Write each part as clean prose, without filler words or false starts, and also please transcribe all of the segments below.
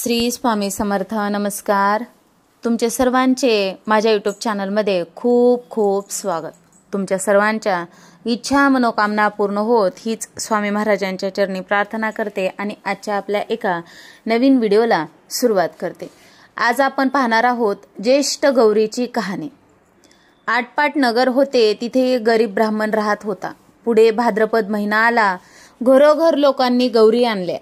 श्री स्वामी समर्थ. नमस्कार. तुमचे सर्वांचे माझ्या यूट्यूब चॅनलमध्ये खूप खूप स्वागत. तुमच्या सर्वांच्या इच्छा मनोकामना पूर्ण होत हीच स्वामी महाराजांच्या चरणी प्रार्थना करते आणि आजच्या आपल्या एका नवीन व्हिडिओला सुरुवात करते. आज आपण पाहणार आहोत ज्येष्ठ गौरीची कहाणी. आटपाट नगर होते, तिथे एक गरीब ब्राह्मण राहत होता. पुढे भाद्रपद महिना आला, घरोघर लोकांनी गौरी आणल्या.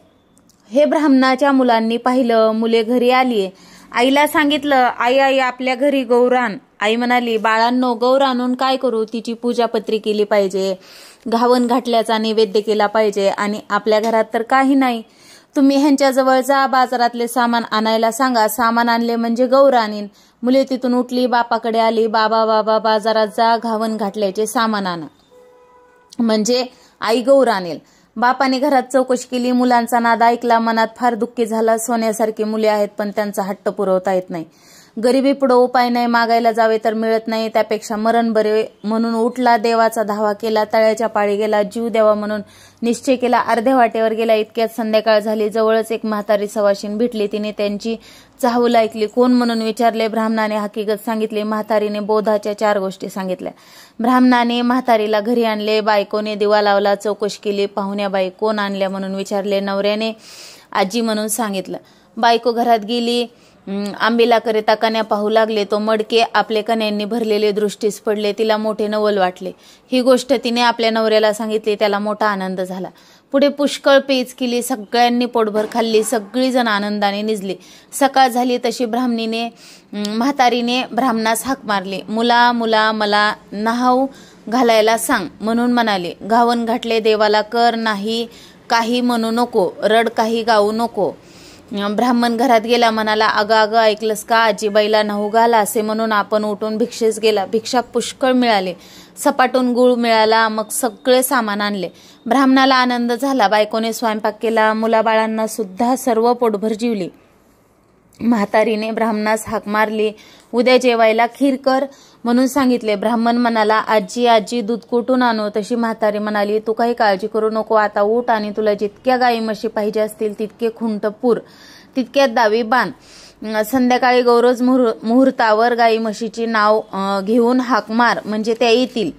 हे ब्राह्मणाच्या मुलांनी पाहिलं, मुले घरी आली. आईला सांगितलं, आई आई आपल्या घरी गौर आण. आई म्हणाली, बाळांनो गौर आणून काय करू, तिची पूजापत्री केली पाहिजे, घावन घातल्याचा नैवेद्य केला पाहिजे आणि आपल्या घरात तर काही नाही. तुम्ही ह्यांच्या जवळ जा, बाजारातले सामान आणायला सांगा, सामान आणले म्हणजे गौर आणीन. मुले तिथून उठली, बापाकडे आली, बाबा बाबा बाजारात जा, घावन घातल्याचे सामान आणा म्हणजे आई गौर आणेल. बापाने घरात चौकशी केली, मुलांचा नाद ऐकला, मनात फार दुःखी झाला. सोन्यासारखी मुले आहेत पण त्यांचा हट्ट पुरवता येत नाही. गरिबी पुढे उपाय नाही, मागायला जावे तर मिळत नाही, त्यापेक्षा मरण बरे म्हणून उठला, देवाचा धावा केला, तळ्याच्या पाळी गेला, जीव द्यावा म्हणून निश्चय केला. अर्ध्या वाटेवर गेला, इतक्यात संध्याकाळ झाली. जवळच एक म्हातारी सवाशीण भेटली. तिने त्यांची चाहूल ऐकली. कोण म्हणून विचारले. ब्राह्मणाने हकीकत सांगितली. म्हातारीने बोधाच्या 4 गोष्टी सांगितल्या. ब्राह्मणाने म्हातारीला घरी आणले, बायकोने दिवा लावला, चौकशी केली, पाहुण्याबाई कोण आणल्या म्हणून विचारले. नवऱ्याने आजी म्हणून सांगितलं. बायको घरात गेली, आंबीला करिता कन्या पाहू लागले. तो मडके आपले कन्यांनी भरलेले दृष्टीस पडले. तिला मोठे नवल वाटले. ही गोष्ट तिने आपल्या नवऱ्याला सांगितली. त्याला मोठा आनंद झाला. पुढे पुष्कळ पेच केली, सगळ्यांनी पोटभर खाल्ली, सगळी जण आनंदाने निजली. सकाळ झाली तशी म्हातारीने ब्राह्मणास हाक मारली. मुला मुला मला न्हाऊ घालायला सांग म्हणून म्हणाले. घावन घातले देवाला कर, नाही काही म्हणू नको, रड काही गाऊ नको. ब्राह्मण घरात गेला, म्हणाला, अगं अगं ऐकलंस का, आजीबाईला न्हाऊ घाला असे म्हणून आपण उठून भिक्षेस गेला. भिक्षा पुष्कळ मिळाले, सपाटून गुळ मिळाला, मग सगळे सामान आणले. ब्राह्मणाला आनंद झाला. बायकोने स्वयंपाक केला, मुलाबाळांना सुद्धा सर्व पोटभर जेवली. म्हातारीने ब्राह्मणास हाक मारली. उद्या जेवायला खीर कर म्हणून सांगितले. ब्राह्मण म्हणाला, आजी आजी दूध कुठून आणू. तशी म्हातारी म्हणाली, तू काही काळजी करू नको, आता उठ आणि तुला जितक्या गाई म्हशी पाहिजे असतील तितके खुंट पूर, तितक्यात दावी बांध. संध्याकाळी गौरोज मुहूर्तावर गाई म्हशीची नाव घेऊन हाक मार म्हणजे त्या येतील.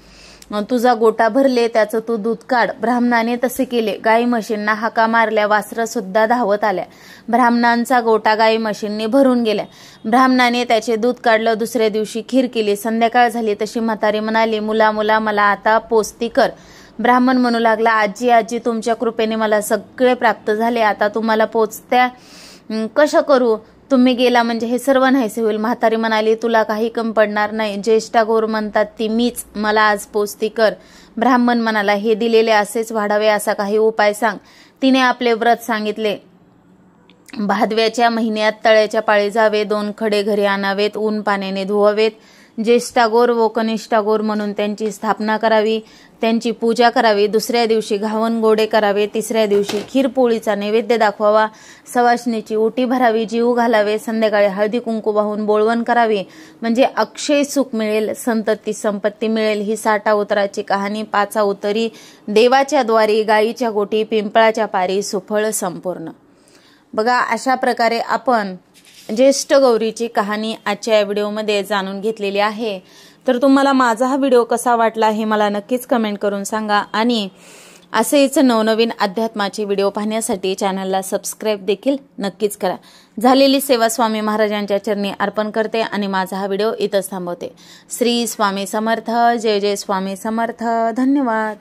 तुझा गोटा भरले त्याचं तू दूध काढ. ब्राह्मणाने तसे केले. गाई म्हशींना हाका मारल्या, वासरं सुद्धा धावत आल्या. ब्राह्मणांचा गोटा गाई म्हशींनी भरून गेल्या. ब्राह्मणाने त्याचे दूध काढलं. दुसऱ्या दिवशी खीर केली. संध्याकाळ झाली तशी म्हातारी म्हणाली, मुला मुला मला आता पोस्ती कर. ब्राह्मण म्हणू लागला, आजी आजी तुमच्या कृपेने मला सगळे प्राप्त झाले, आता तुम्हाला पोचत्या कशा करू, तुम्ही गेला म्हणजे हे सर्व नाहीसे होईल. म्हातारी म्हणाली, तुला काही कमी पडणार नाही, ज्येष्ठा गौर म्हणतात ती मीच, मला आज पोस्ती कर. ब्राह्मण म्हणाला, हे दिलेले असेच वाढावे असा काही उपाय सांग. तिने आपले व्रत सांगितले. भादव्याच्या महिन्यात तळ्याच्या पाळी जावे, 2 खडे घरी आणावेत, ऊन पाण्याने धुवावेत. ज्येष्ठागोर व कनिष्ठागोर म्हणून त्यांची स्थापना करावी, त्यांची पूजा करावी. दुसऱ्या दिवशी घावन गोडे करावे. तिसऱ्या दिवशी खीरपोळीचा नैवेद्य दाखवावा. सवाष्णीची ओटी भरावी, जीव घालावे. संध्याकाळी हळदी कुंकू वाहून बोळवण करावी म्हणजे अक्षय सुख मिळेल, संतती संपत्ती मिळेल. ही 60 उतराची कहाणी. 5 उतरी. देवाच्या द्वारी, गायीच्या गोटी, पिंपळाच्या पारी, सुफळ संपूर्ण. बघा, अशा प्रकारे आपण ज्येष्ठ गौरीची कहाणी आजच्या या व्हिडिओमध्ये जाणून घेतलेली आहे. तर तुम्हाला माझा हा व्हिडिओ कसा वाटला हे मला नक्कीच कमेंट करून सांगा आणि असेच नवनवीन अध्यात्माचे व्हिडिओ पाहण्यासाठी चॅनलला सबस्क्राईब देखील नक्कीच करा. झालेली सेवा स्वामी महाराजांच्या चरणी अर्पण करते आणि माझा हा व्हिडिओ इथंच थांबवते. श्री स्वामी समर्थ. जय जय स्वामी समर्थ. धन्यवाद.